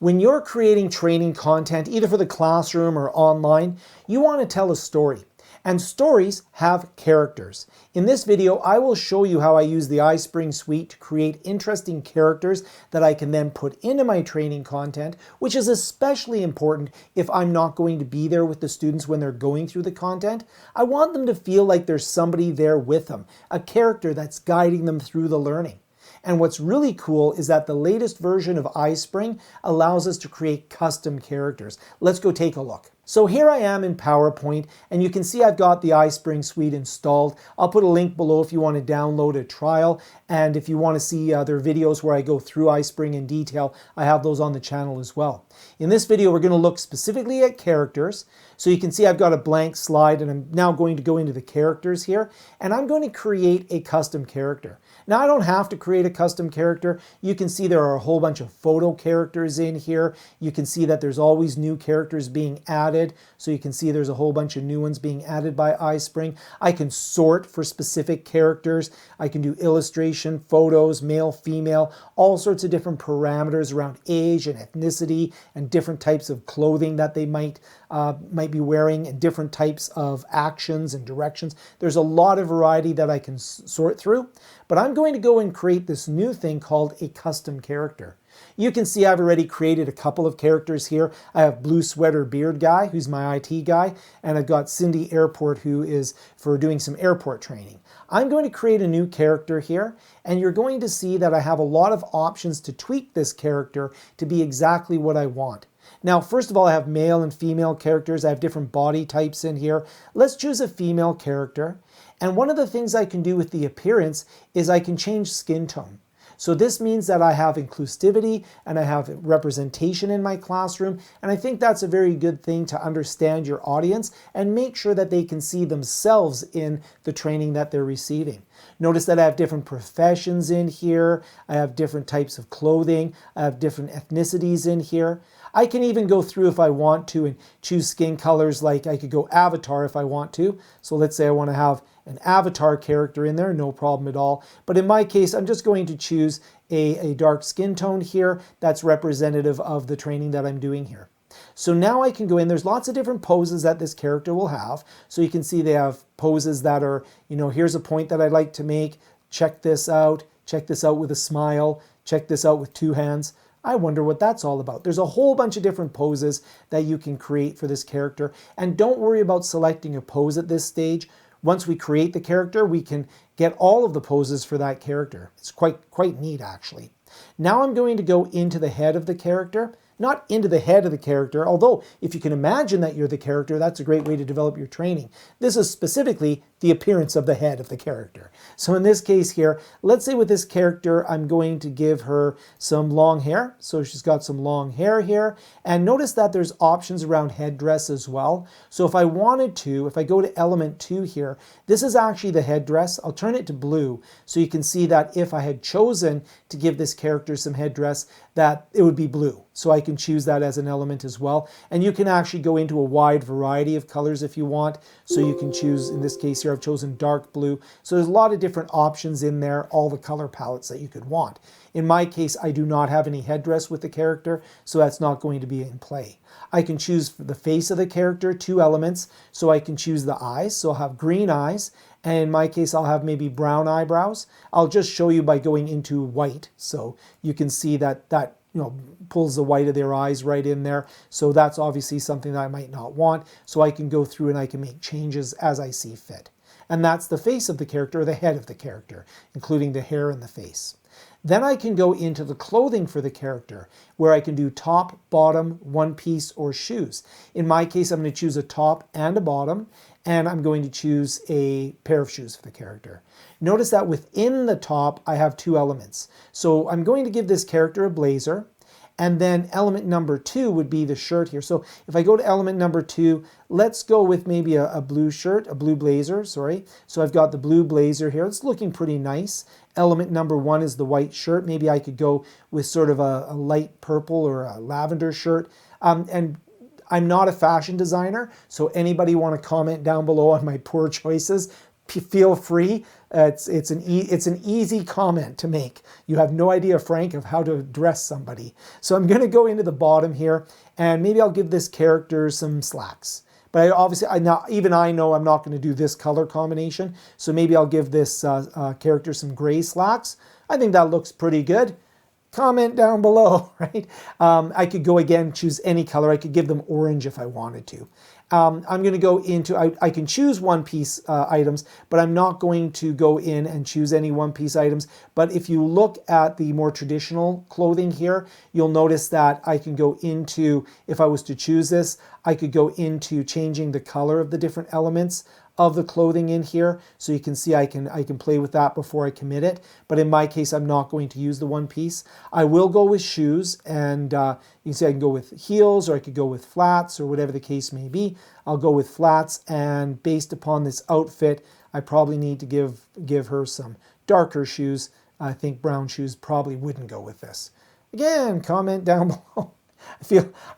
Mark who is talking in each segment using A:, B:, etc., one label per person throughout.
A: When you're creating training content, either for the classroom or online, you want to tell a story. And stories have characters. In this video, I will show you how I use the iSpring suite to create interesting characters that I can then put into my training content, which is especially important if I'm not going to be there with the students when they're going through the content. I want them to feel like there's somebody there with them, a character that's guiding them through the learning. And what's really cool is that the latest version of iSpring allows us to create custom characters. Let's go take a look. So here I am in PowerPoint, and you can see I've got the iSpring suite installed. I'll put a link below if you want to download a trial, and if you want to see other videos where I go through iSpring in detail, I have those on the channel as well. In this video, we're going to look specifically at characters. So you can see I've got a blank slide, and I'm now going to go into the characters here, and I'm going to create a custom character. Now, I don't have to create a custom character. You can see there are a whole bunch of photo characters in here. You can see that there's always new characters being added. So you can see there's a whole bunch of new ones being added by iSpring. I can sort for specific characters. I can do illustration, photos, male, female, all sorts of different parameters around age and ethnicity and different types of clothing that they might be wearing and different types of actions and directions. There's a lot of variety that I can sort through, but I'm going to go and create this new thing called a custom character. You can see I've already created a couple of characters here. I have Blue Sweater Beard Guy, who's my IT guy, and I've got Cindy Airport, who is for doing some airport training. I'm going to create a new character here, and you're going to see that I have a lot of options to tweak this character to be exactly what I want. Now, first of all, I have male and female characters. I have different body types in here. Let's choose a female character. And one of the things I can do with the appearance is I can change skin tone. So this means that I have inclusivity and I have representation in my classroom. And I think that's a very good thing to understand your audience and make sure that they can see themselves in the training that they're receiving. Notice that I have different professions in here. I have different types of clothing. I have different ethnicities in here. I can even go through if I want to and choose skin colors, like I could go avatar if I want to. So let's say I want to have an avatar character in there, no problem at all. But in my case, I'm just going to choose a dark skin tone here that's representative of the training that I'm doing here. So now I can go in, there's lots of different poses that this character will have. So you can see they have poses that are, here's a point that I'd like to make, check this out with a smile, check this out with two hands. I wonder what that's all about. There's a whole bunch of different poses that you can create for this character. And don't worry about selecting a pose at this stage. Once we create the character, we can get all of the poses for that character. It's quite neat, actually. Now I'm going to go into the head of the character. Not into the head of the character, although if you can imagine that you're the character, that's a great way to develop your training. This is specifically the appearance of the head of the character. So in this case here, let's say with this character, I'm going to give her some long hair. So she's got some long hair here. And notice that there's options around headdress as well. So if I wanted to, if I go to element 2 here, this is actually the headdress. I'll turn it to blue. So you can see that if I had chosen to give this character some headdress, that it would be blue. So I can choose that as an element as well. And you can actually go into a wide variety of colors if you want. So you can choose, in this case here, I've chosen dark blue. So there's a lot of different options in there, all the color palettes that you could want. In my case, I do not have any headdress with the character, so that's not going to be in play. I can choose for the face of the character, 2 elements. So I can choose the eyes. So I'll have green eyes. And in my case, I'll have maybe brown eyebrows. I'll just show you by going into white. So you can see that pulls the white of their eyes right in there. So that's obviously something that I might not want. So I can go through and I can make changes as I see fit. And that's the face of the character, or the head of the character, including the hair and the face. Then I can go into the clothing for the character, where I can do top, bottom, one piece, or shoes. In my case, I'm going to choose a top and a bottom, and I'm going to choose a pair of shoes for the character. Notice that within the top, I have 2 elements. So I'm going to give this character a blazer, and then element number 2 would be the shirt here. So if I go to element number 2, let's go with maybe a blue shirt, a blue blazer, sorry. So I've got the blue blazer here. It's looking pretty nice. Element number 1 is the white shirt. Maybe I could go with sort of a light purple or a lavender shirt. And I'm not a fashion designer, so anybody want to comment down below on my poor choices, feel free. It's an easy comment to make. You have no idea, Frank, of how to address somebody. So I'm going to go into the bottom here, and maybe I'll give this character some slacks. But I know I'm not going to do this color combination. So maybe I'll give this character some gray slacks. I think that looks pretty good. Comment down below, right? I could go again, choose any color. I could give them orange if I wanted to. I'm going to go into, I can choose one-piece items, but I'm not going to go in and choose any one-piece items. But if you look at the more traditional clothing here, you'll notice that I can go into, if I was to choose this, I could go into changing the color of the different elements of the clothing in here. So you can see I can play with that before I commit it. But in my case, I'm not going to use the one piece. I will go with shoes, and you can see I can go with heels, or I could go with flats, or whatever the case may be. I'll go with flats, and based upon this outfit, I probably need to give her some darker shoes. I think brown shoes probably wouldn't go with this. Again, comment down below.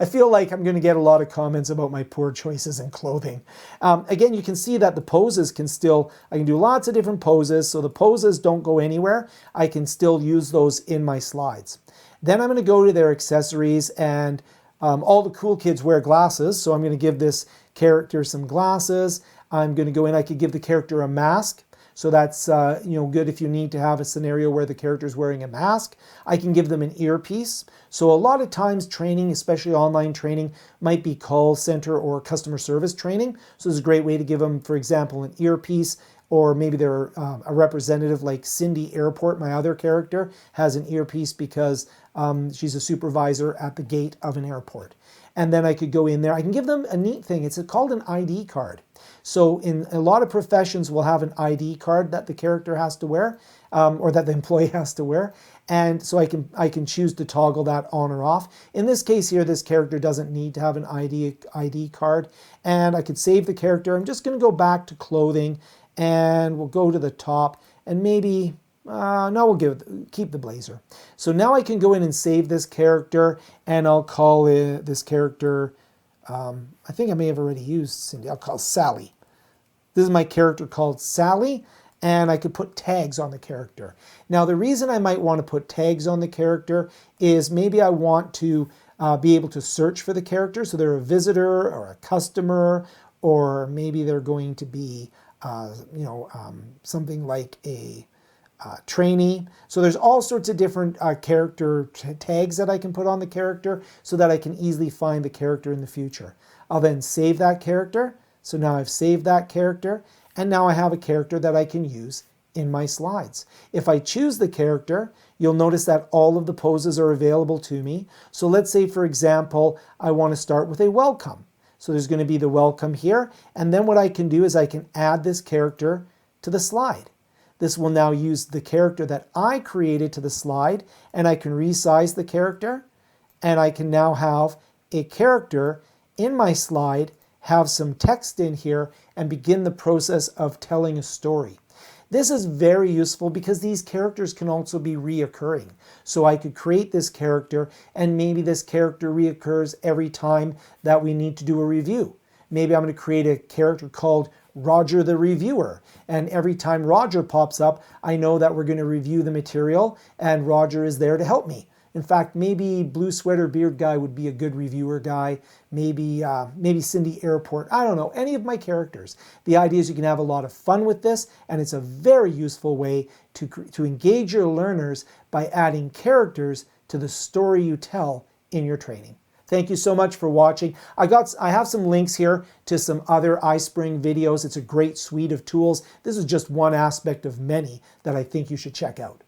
A: I feel like I'm going to get a lot of comments about my poor choices in clothing. Again, you can see that the poses I can do lots of different poses, so the poses don't go anywhere. I can still use those in my slides. Then I'm going to go to their accessories, and all the cool kids wear glasses, so I'm going to give this character some glasses. I'm going to go in, I could give the character a mask. So that's good if you need to have a scenario where the character is wearing a mask. I can give them an earpiece. So a lot of times training, especially online training, might be call center or customer service training. So it's a great way to give them, for example, an earpiece, or maybe they're a representative like Cindy Airport, my other character, has an earpiece because she's a supervisor at the gate of an airport. And then I could go in there. I can give them a neat thing. It's called an ID card. So in a lot of professions, we'll have an ID card that the character has to wear, or that the employee has to wear. And so I can choose to toggle that on or off. In this case here, this character doesn't need to have an ID card. And I could save the character. I'm just going to go back to clothing, and we'll go to the top, and maybe no, we'll keep the blazer. So now I can go in and save this character, and I'll call this character, I think I may have already used Cindy. I'll call Sally. This is my character called Sally, and I could put tags on the character. Now, the reason I might want to put tags on the character is maybe I want to be able to search for the character. So they're a visitor or a customer, or maybe they're going to be, something like a trainee. So there's all sorts of different character tags that I can put on the character so that I can easily find the character in the future. I'll then save that character. So now I've saved that character, and now I have a character that I can use in my slides. If I choose the character, you'll notice that all of the poses are available to me. So let's say, for example, I want to start with a welcome. So there's going to be the welcome here, and then what I can do is I can add this character to the slide. This will now use the character that I created to the slide, and I can resize the character, and I can now have a character in my slide, have some text in here, and begin the process of telling a story. This is very useful because these characters can also be reoccurring. So I could create this character, and maybe this character reoccurs every time that we need to do a review. Maybe I'm going to create a character called Roger the Reviewer, and every time Roger pops up, I know that we're going to review the material, and Roger is there to help me. In fact, maybe Blue Sweater Beard Guy would be a good reviewer guy. Maybe Cindy Airport. I don't know, any of my characters. The idea is you can have a lot of fun with this, and it's a very useful way to engage your learners by adding characters to the story you tell in your training. Thank you so much for watching. I have some links here to some other iSpring videos. It's a great suite of tools. This is just one aspect of many that I think you should check out.